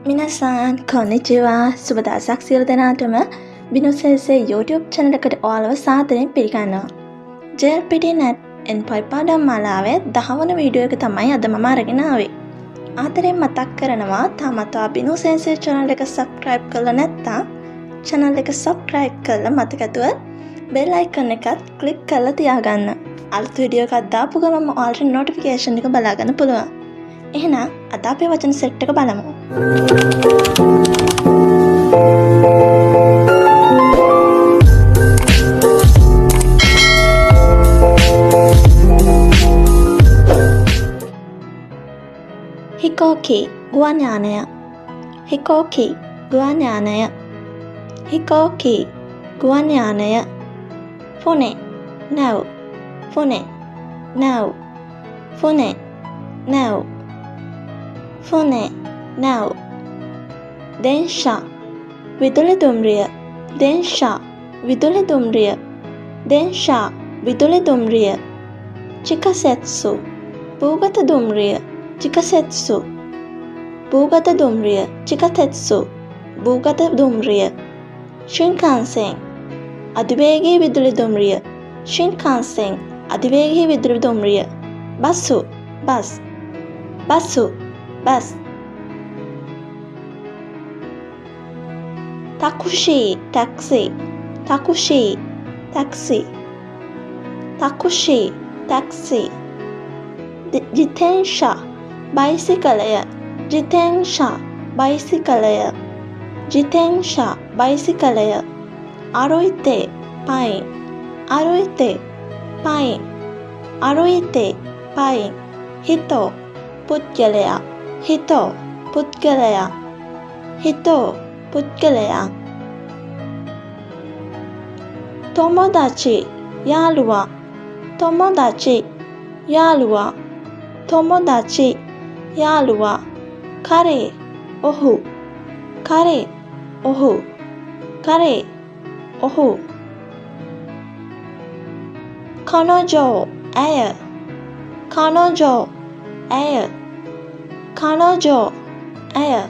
මිනසාන් කොනිචිවා සුබ දවසක් සියලු දෙනාටම බිනුසෙල්සේ YouTube channel එකට ඔයාලව සාදරයෙන් පිළිගන්නවා. JLPT.net පාඩම් මාලාවේ 10 වන වීඩියෝ එක තමයි අද මම අරගෙන ආවේ. ආදරෙන් මතක් කරනවා තාමත් ඔයා බිනුසෙල්සේ channel එක subscribe කරලා නැත්නම් channel එක subscribe කරලා මතකතුව bell icon එකත් click කරලා තියාගන්න. අලුත් වීඩියෝ එකක් දාපු ගමන් ඔයාලට notification එක බලා ගන්න පුළුවන්. එහෙනම් අද අපේ වචන සෙට් එක බලමු. හිකෝකි ගුවන් යානය. හිකෝකි ගුවන් යානය. හිකෝකි ගුවන් යානය. ෆුනේ නැව්. ෆුනේ නැව්. ෆුනේ නැව්. ෆුනේ නැව්. දෙන්ෂා විදුලි දුම්රිය. දෙන්ෂා විදුලි දුම්රිය. දෙන්ෂා විදුලි දුම්රිය. චිකසෙත්සු භූගත දුම්රිය. චිකසෙත්සු භූගත දුම්රිය. චිකතෙත්සු භූගත දුම්රිය. ශින්කාන්සෙන් අධිවේගී විදුලි දුම්රිය. ශින්කාන්සෙන් අධිවේගී විදුලි දුම්රිය. බස්සු බස්. බස්සු bus. takushi taxi. takushi taxi. takushi taxi. jitensha බයිසිකලය. jitensha බයිසිකලය. jitensha බයිසිකලය. අරුයිතේ පයින්. අරුයිතේ පයින්. අරුයිතේ පයින්. හිතෝ පුද්ගලයා. හිතෝ පුද්ගලයා. හිතෝ පුද්ගලයා. තොමොදාචි යාළුවා. තොමොදාචි යාළුවා. තොමොදාචි යාළුවා. කරේ ඔහු. කරේ ඔහු. කරේ ඔහු. කනොජෝ ඇය. කනොජෝ ඇය. කනොජෝ ඇය.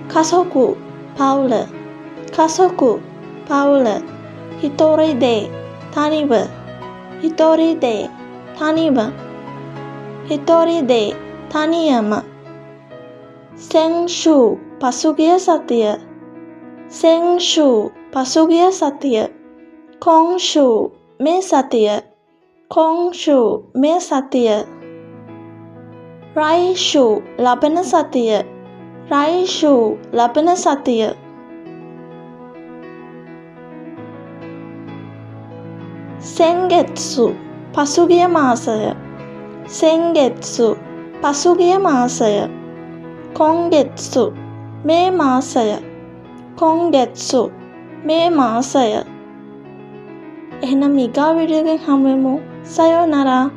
කසොකු පවුල. කසොකු පවුල. හිතෝරිදේ තනිව. හිතෝරිදේ තනිව. හිතෝරිදේ තනියම. සෙන්ෂු පසුගිය සතිය. සෙන්ෂු පසුගිය සතිය. කොන්ෂු මේ සතිය. කොන්ෂු මේ සතිය. රයිෂු ලබන සතිය. රයිෂු ලබන සතිය. සෙන්ගෙත්සු පසුගිය මාසය. සෙන්ගෙත්සු පසුගිය මාසය. කොන්ගෙත්සු මේ මාසය. කොන්ගෙත්සු මේ මාසය. එහෙනම් ඊගා වීඩියෝ එකෙන් හමු වෙමු. සයෝනාරා.